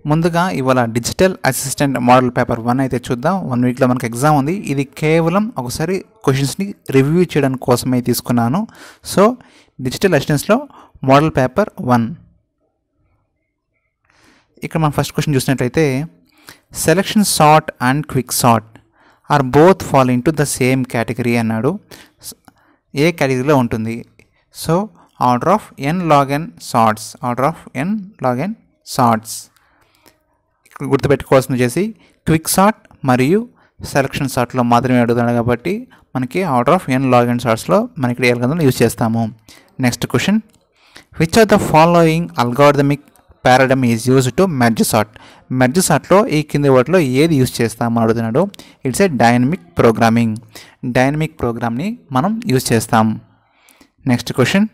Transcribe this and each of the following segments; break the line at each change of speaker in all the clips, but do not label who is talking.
ముందుగా ఇవాళ digital assistant model paper 1 అయితే చూద్దాం. 1 వీక్లో మనకు ఎగ్జామ్ ఉంది. ఇది కేవలం ఒకసారి క్వశ్చన్స్ని రివ్యూ చేయడం కోసమే తీసుకున్నాను. సో డిజిటల్ అసిస్టెంట్స్లో మోడల్ పేపర్ 1 ఇక్కడ మనం ఫస్ట్ క్వశ్చన్ చూసినట్లయితే selection sort and quick sort are both fall into the same category అన్నాడు. ఏ కేటగిరీలో ఉంటుంది? So order of n log n sorts ఇక్కడ గుర్తుపెట్టుకోవాల్సింది వచ్చేసి క్విక్ సార్ట్ మరియు సెలక్షన్ సార్ట్లో మాత్రమే అడుగుతున్నాడు కాబట్టి మనకి order of n log n సార్ట్స్లో మనకి ఇక్కడ అల్గారిథం యూజ్ చేస్తాము. Next question, which are the following algorithmic paradigm is use to merge sort. Merge సార్ట్లో ఈ కింది వాటిలో ఏది యూజ్ చేస్తామని అడుగుతున్నాడు. ఇట్స్ ఏ డైనమిక్ ప్రోగ్రామ్ని మనం యూజ్ చేస్తాం. Next question,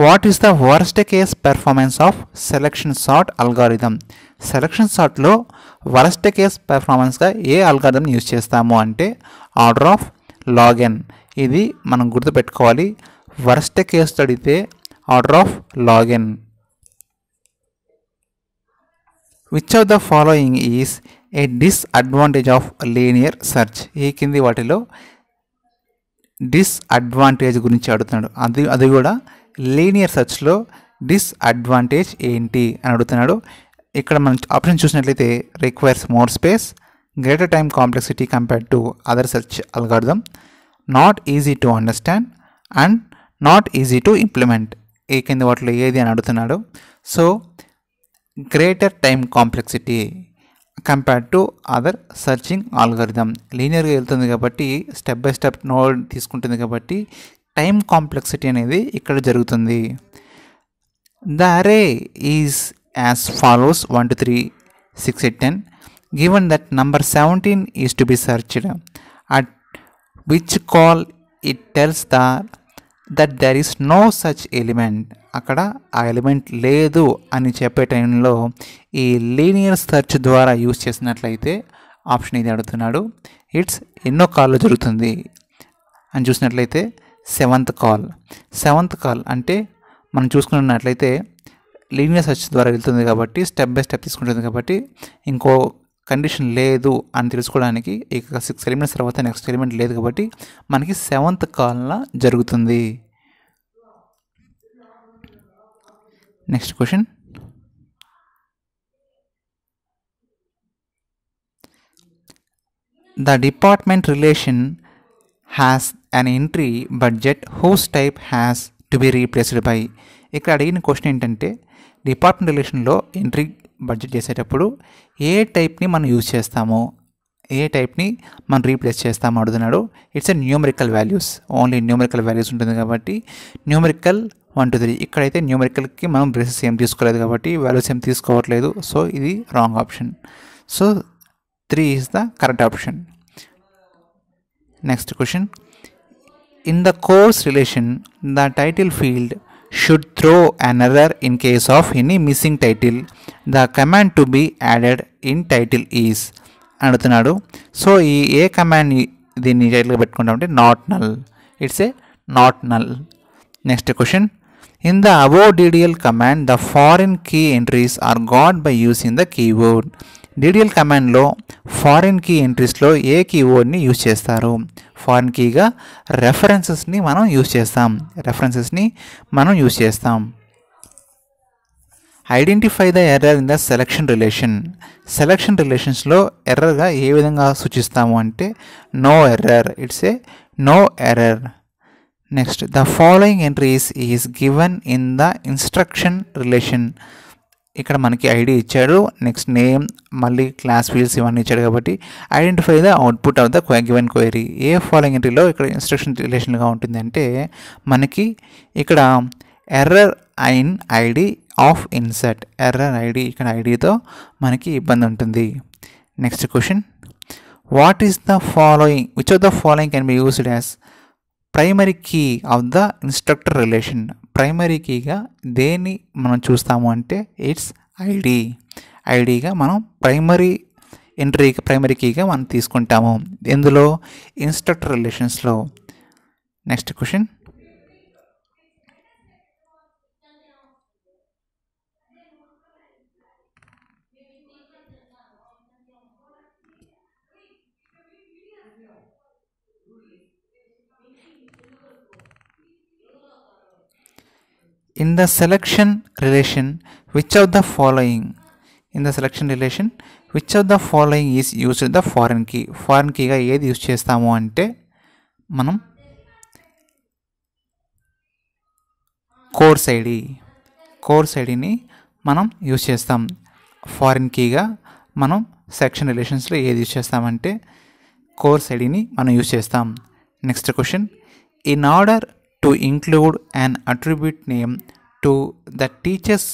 what is the worst case performance of selection sort algorithm. Selection సార్ట్లో వర్స్ట్ కేస్ పెర్ఫార్మెన్స్గా ఏ అల్గారిథం యూజ్ చేస్తాము అంటే ఆర్డర్ ఆఫ్ log n. ఇది మనం గుర్తుపెట్టుకోవాలి. వర్స్ట్ కేస్ అడిగితే order of log n. Which of the following is a disadvantage of linear search. ఈ కింది వాటిలో డిస్అడ్వాంటేజ్ గురించి అడుగుతున్నాడు. అది కూడా లీనియర్ సెర్చ్లో డిస్అడ్వాంటేజ్ ఏంటి అని అడుగుతున్నాడు. ఇక్కడ మనం ఆప్షన్ చూసినట్లయితే requires more space, greater time complexity compared to other search algorithm, not easy to understand and not easy to implement. ఈ కింది వాటిలో ఏది అని అడుగుతున్నాడు. So greater time complexity compared to other searching algorithm. లీనియర్గా వెళ్తుంది కాబట్టి స్టెప్ బై స్టెప్ నోడ్ తీసుకుంటుంది కాబట్టి టైమ్ కాంప్లెక్సిటీ అనేది ఇక్కడ జరుగుతుంది. The array is as follows 1 2 3 6 8 10 given that number 17 is to be searched at which call it tells that there is no such element. అక్కడ ఆ ఎలిమెంట్ లేదు అని చెప్పే టైంలో ఈ లీనియర్ సెర్చ్ ద్వారా యూజ్ చేసినట్లయితే ఆప్షన్ ఇది అడుగుతున్నాడు. ఇట్స్ ఎన్నో కాల్లో జరుగుతుంది అని చూసినట్లయితే సెవెంత్ కాల్ అంటే మనం చూసుకున్నట్లయితే లీనియర్ సెర్చ్ ద్వారా వెళ్తుంది కాబట్టి స్టెప్ బై స్టెప్ తీసుకుంటుంది కాబట్టి ఇంకో కండిషన్ లేదు అని తెలుసుకోవడానికి ఇక 6 ఎలిమెంట్స్ తర్వాత నెక్స్ట్ ఎలిమెంట్ లేదు కాబట్టి మనకి సెవెంత్ కాల్లో జరుగుతుంది. Next question, the department relation has an entry budget whose type has to be replaced by. ఇక్కడ అడిగిన క్వశ్చన్ ఏంటంటే డిపార్ట్మెంట్ రిలేషన్లో ఎంట్రీ బడ్జెట్ చేసేటప్పుడు ఏ టైప్ని మనం యూజ్ చేస్తాము, ఏ టైప్ని మనం రీప్లేస్ చేస్తాము అడుగుతున్నాడు. It's a numerical values, only numerical values ఉంటుంది కాబట్టి న్యూమరికల్ 1 2 3. ఇక్కడైతే న్యూమరికల్కి మనం బ్రేసెస్ ఏం తీసుకోలేదు కాబట్టి వాల్యూస్ ఏం తీసుకోవట్లేదు. సో ఇది wrong option. So 3 is the correct option. Next question, in the course relation the title field should throw an error in case of any missing title. The command to be added in title is అడుగుతున్నాడు. So ఈ ఏ command దీన్ని టైటిల్గా పెట్టుకుంటామంటే not null. It's a not null. Next question, in the above DDL command the foreign key entries are got by using the keyword. DDL కమాండ్లో foreign key ఎంట్రీస్లో ఏ కీవర్డ్ని యూజ్ చేస్తారు? ఫారిన్ కీగా రెఫరెన్సెస్ని మనం యూజ్ చేస్తాం. Identify the error in the selection రిలేషన్స్లో ఎర్రర్గా ఏ విధంగా సూచిస్తాము అంటే no error. It's a no error. Next, the following entries is given in the instruction relation. ఇక్కడ మనకి ఐడి ఇచ్చాడు, నెక్స్ట్ నేమ్, మళ్ళీ క్లాస్ ఫీల్డ్స్ ఇవన్నీ ఇచ్చాడు కాబట్టి identify the output of the given query. ఏ ఫాలోయింగ్ ఎంట్రీలో ఇక్కడ ఇన్స్ట్రక్షన్ రిలేషన్గా ఉంటుంది అంటే మనకి ఇక్కడ error in ID of insert, error ID ఇక్కడ ఐడితో మనకి ఇబ్బంది ఉంటుంది. Next question, what is the following which of the following can be used as primary key of the instructor relation. Primary కీగా దేన్ని మనం చూస్తాము అంటే ఇట్స్ ఐడిగా మనం ప్రైమరీ కీగా మనం తీసుకుంటాము ఎందులో? ఇన్స్ట్రక్టర్ రిలేషన్స్లో. Next question, In the selection relation, which of the following is used the foreign key? Foreign key గా ఏది యూజ్ చేస్తాము అంటే మనం కోర్స్ ఐడిని మనం యూజ్ చేస్తాం. ఫారిన్ కీగా మనం సెక్షన్ రిలేషన్స్లో ఏది యూజ్ చేస్తామంటే కోర్స్ ఐడిని మనం యూజ్ చేస్తాం. Next question, in order to include an attribute name to the teachers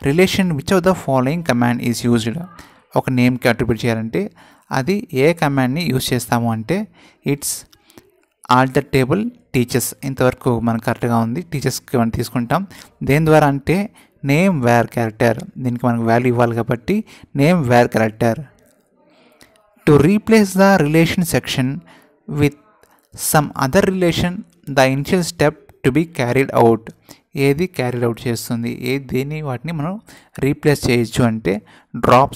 relation which of the following command is used? ఒక నేమ్కి అట్రిబ్యూట్ చేయాలంటే అది ఏ కమాండ్ని యూజ్ చేస్తాము అంటే ఇట్స్ ఆల్టర్ టేబుల్ టీచర్స్. ఇంతవరకు మనకు కరెక్ట్గా ఉంది. టీచర్స్కి మనం తీసుకుంటాం. దేని ద్వారా అంటే నేమ్ వేర్ క్యారెక్టర్. దీనికి మనకు వాల్యూ ఇవ్వాలి కాబట్టి name wear character. To replace the relation section with some other relation the initial step to be carried out. ఏది క్యారీడ్ అవుట్ చేస్తుంది, వాటిని మనం రీప్లేస్ చేయొచ్చు అంటే డ్రాప్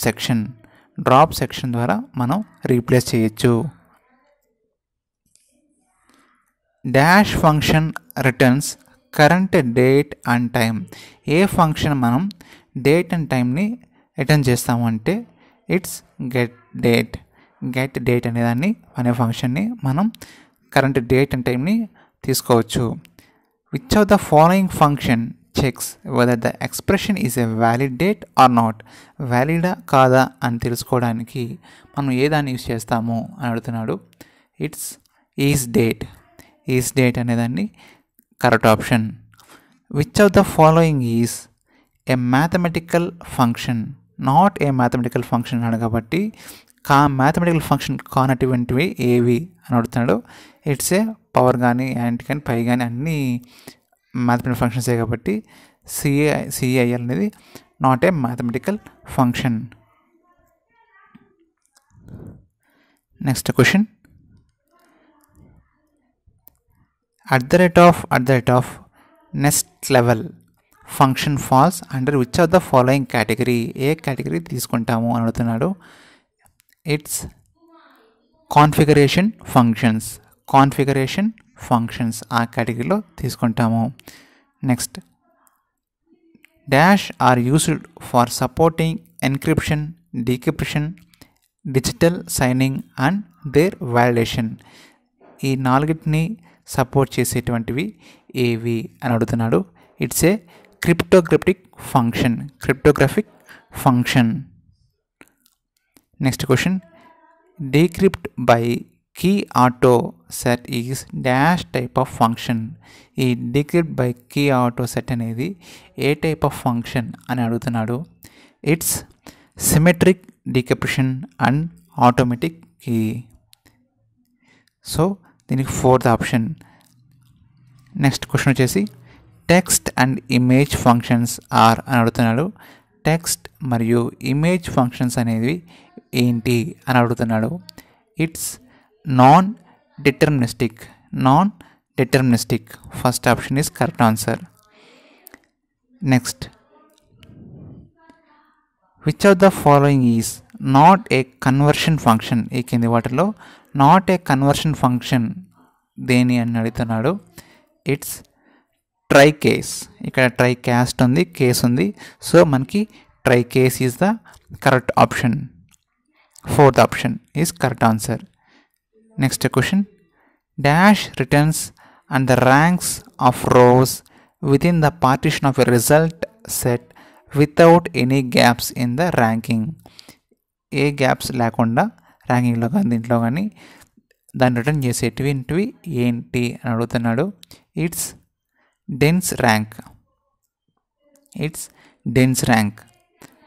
సెక్షన్ ద్వారా మనం రీప్లేస్ చేయొచ్చు. Dash function returns current date and time. A function మనం డేట్ అండ్ టైంని రిటర్న్ చేస్తాము అంటే ఇట్స్ గెట్ డేట్ అనే ఫంక్షన్ని మనం కరెంట్ డేట్ అండ్ టైంని తీసుకోవచ్చు. Which of the following function checks whether the expression is a valid date or not? వ్యాలిడా కాదా అని తెలుసుకోవడానికి మనం ఏ దాన్ని యూజ్ చేస్తాము అని అడుగుతున్నాడు. ఇట్స్ ఈజ్ డేట్ అనేదాన్ని correct option. Which of the following is A mathematical function not a mathematical function అన్నాడు కాబట్టి మ్యాథమెటికల్ ఫంక్షన్ కానటువంటివి ఏవి అని అడుగుతున్నాడు. ఇట్స్ ఏ పవర్ కానీ యాంటీ కానీ పై కానీ అన్నీ మ్యాథమెటికల్ ఫంక్షన్సే కాబట్టి సిఐఎల్ అనేది not a mathematical function. Next question, at the rate of next level function falls under which of the following category? ఏ కేటగిరీ తీసుకుంటాము అని అడుగుతున్నాడు. ఇట్స్ కాన్ఫిగరేషన్ ఫంక్షన్స్ ఆ కేటగిరీలో తీసుకుంటాము. Next, dash are used for supporting encryption, decryption, digital signing and their validation. ఈ నాలుగిటిని support చేసేటువంటివి ఏవి అని అడుగుతున్నాడు. It's a cryptographic function. Next question, decrypt by key auto set is dash type of function. ఈ decrypt by key auto set అనేది ఏ type of function అని అడుగుతున్నాడు. It's symmetric decryption and automatic key. So దీనికి fourth option. Next question వచ్చేసి text and image functions are అని అడుగుతున్నాడు. Text మరియు ఇమేజ్ ఫంక్షన్స్ అనేవి ఏంటి అని అడుగుతున్నాడు. It's non deterministic. First option is correct answer. Next, which of the following is not a conversion function? ఈ కింది వాటిలో నాట్ ఏ కన్వర్షన్ ఫంక్షన్ దేని అని అడుగుతున్నాడు. It's try case. ఇక్కడ ట్రై క్యాస్ట్ ఉంది, కేస్ ఉంది. సో మనకి try case is the correct option. Fourth option is correct answer. Next question, dash returns and the ranks of rose with in the partition of a result set without any gaps in the ranking. A gaps లేకుండా ర్యాంకింగ్లో కానీ దీంట్లో కానీ దాన్ని return చేసేటివి ఏంటి అని అడుగుతున్నాడు. It's dense rank.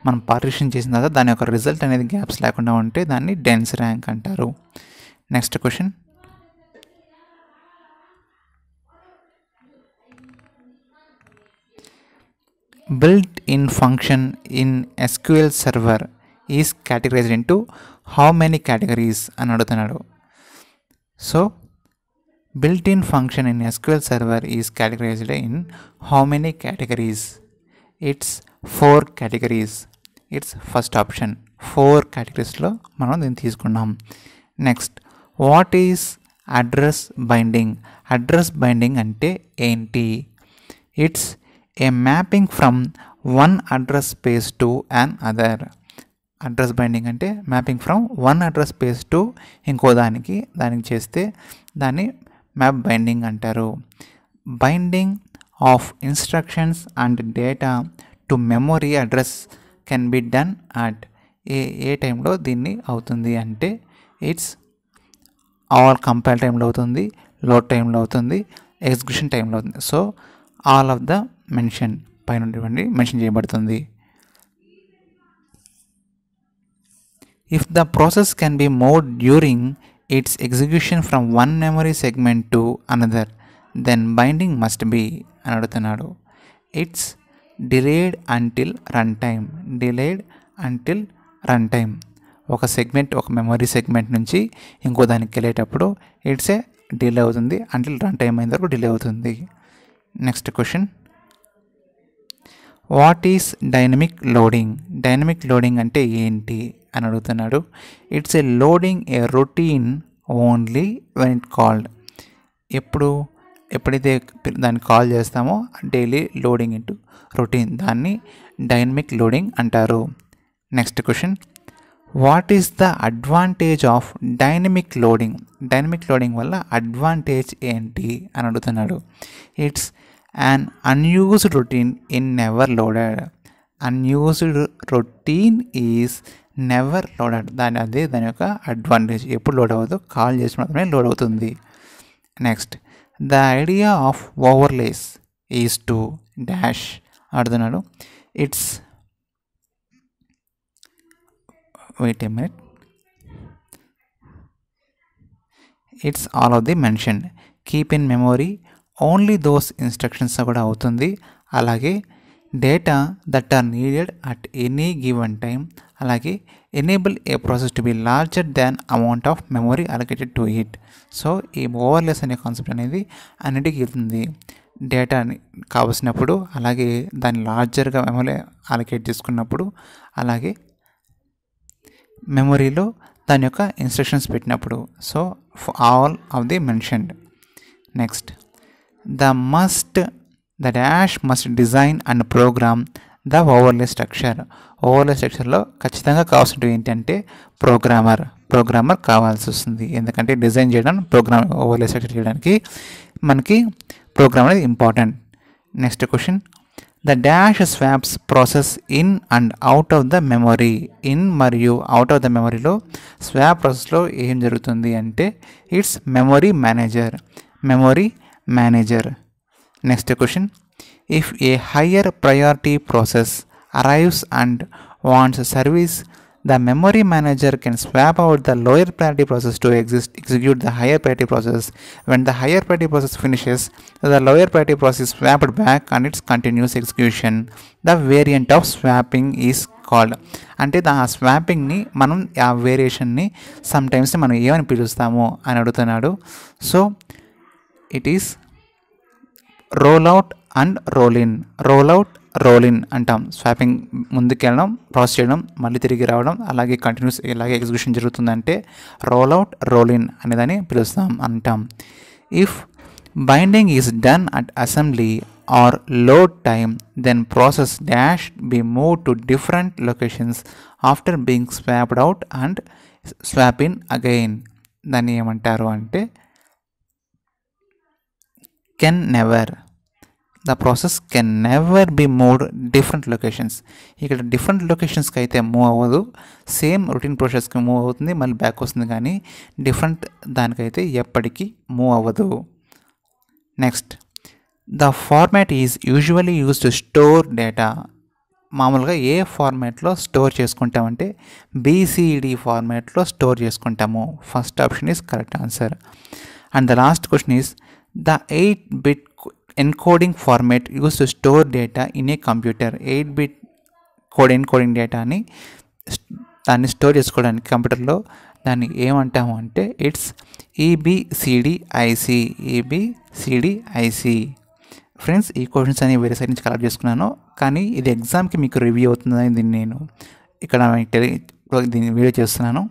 మనం పార్టిషన్ చేసిన తర్వాత దాని యొక్క రిజల్ట్ అనేది గ్యాప్స్ లేకుండా ఉంటే దాన్ని డెన్స్ ర్యాంక్ అంటారు. Next question, built in function in SQL server is categorized into how many categories అని అడుగుతున్నాడు. So built-in function in SQL server is categorized in how many categories? It's 4 categories. It's first option. 4 categoriesలో మనం దీన్ని తీసుకున్నాం. Next, what is address binding? Address binding అంటే ఏంటి? It's a mapping from one address space to another. Address binding అంటే mapping from one address space to ఇంకో దానికి చేస్తే దాన్ని మ్యాప్ బైండింగ్ అంటారు. Binding of instructions and data to memory address can be done at ఏ టైంలో దీన్ని అవుతుంది అంటే ఇట్స్ ఆల్ కంపైల్ టైంలో అవుతుంది, లోడ్ టైంలో అవుతుంది, ఎగ్జిక్యూషన్ టైంలో అవుతుంది. So all of the mention పైన మెన్షన్ చేయబడుతుంది. If the process can be moved during its execution from one memory segment to another, then binding must be అని అడుగుతున్నాడు. It's delayed until runtime. Delayed until runtime. ఒక memory segment నుంచి ఇంకో దానికి వెళ్ళేటప్పుడు it's a delay అవుతుంది, until run time అయిన వరకు డిలే అవుతుంది. Next question, what is dynamic loading? Dynamic loading అంటే ఏంటి అని అడుగుతున్నాడు. It's A loading A routine only when it called. ఎప్పుడైతే దాన్ని కాల్ చేస్తామో డైలీ లోడింగ్ ఇంటూ రొటీన్, దాన్ని డైనమిక్ లోడింగ్ అంటారు. Next question, what is the advantage of dynamic loading? Dynamic loading వల్ల అడ్వాంటేజ్ ఏంటి అని అడుగుతున్నాడు. It's an unused routine in never loaded. Unused routine is never loaded. దాని యొక్క advantage. ఎప్పుడు load అవ్వదు, కాల్ చేసిన మాత్రమే లోడ్ అవుతుంది. Next, the idea of overlays is to dash అడుగుతున్నాడు. It's wait a minute, it's all of the mention. Keep in memory only those instructions కూడా అవుతుంది. అలాగే data that are needed at any given time. అలాగే enable a process to be larger than amount of memory allocated to it. So ఈ overlays అనే concept అనేది అన్నిటికీ ఇస్తుంది. డేటాని కావలసినప్పుడు, అలాగే దాన్ని లార్జర్గా మెమొరీ అలొకేట్ చేసుకున్నప్పుడు, అలాగే మెమొరీలో దాని యొక్క ఇన్స్ట్రక్షన్స్ పెట్టినప్పుడు. So all of the mentioned. Next, the dash must design and program the overlay structure. Overlay స్ట్రక్చర్లో ఖచ్చితంగా కావాల్సినవి ఏంటంటే ప్రోగ్రామర్ కావాల్సి వస్తుంది. ఎందుకంటే డిజైన్ చేయడం, ఓవర్లే స్ట్రక్చర్ చేయడానికి మనకి ప్రోగ్రామ్ అనేది important. Next question, the dash swaps process in and out of the memory. In మరియు అవుట్ ఆఫ్ ద మెమొరీలో స్వాప్ ప్రాసెస్లో ఏం జరుగుతుంది అంటే it's memory manager. Next question, if A higher priority process arrives and wants service, the memory manager can swap out the lower priority process to execute the higher priority process. When the higher priority process finishes, the lower priority process is swapped back and its continuous execution. The variant of swapping is called. అంటే ఆ స్వాపింగ్ని మనం, ఆ వేరియేషన్ని sometimes మనం ఏమని పిలుస్తాము అని అడుగుతున్నాడు. So it is roll out and roll in అంటాం. స్వాపింగ్ ముందుకెళ్ళడం, ప్రాసెస్ చేయడం, మళ్ళీ తిరిగి రావడం, అలాగే కంటిన్యూస్ ఇలాగే ఎగ్జిక్యూషన్ జరుగుతుందంటే రోల్ అవుట్, రోల్ ఇన్ అనేదాన్ని అంటాం. If binding is done at assembly or load time, then process dash be move to different locations after being swapped out and swap in again. దాన్ని ఏమంటారు అంటే the process can never be moved different locations. ఇక్కడ different లొకేషన్స్కి అయితే move అవ్వదు, same routine ప్రాసెస్కి move అవుతుంది, మళ్ళీ back వస్తుంది, కానీ డిఫరెంట్ దానికైతే ఎప్పటికీ మూవ్ అవ్వదు. Next, the format is usually use to store data. మామూలుగా ఏ ఫార్మాట్లో స్టోర్ చేసుకుంటామంటే BCD ఫార్మాట్లో స్టోర్ చేసుకుంటాము. First option is correct answer. And the last question is the 8-bit encoding format use to store data in a computer. 8-bit encoding డేటాని దాన్ని store చేసుకోవడానికి కంప్యూటర్లో దాన్ని ఏమంటాము అంటే ఇట్స్ EBCDIC. ఫ్రెండ్స్, ఈ క్వశ్చన్స్ అనేవి వేరే సైడ్ నుంచి కలెక్ట్ చేసుకున్నాను, కానీ ఇది ఎగ్జామ్కి మీకు రివ్యూ అవుతుందని దీన్ని నేను ఇక్కడ దీన్ని వీడియో చేస్తున్నాను.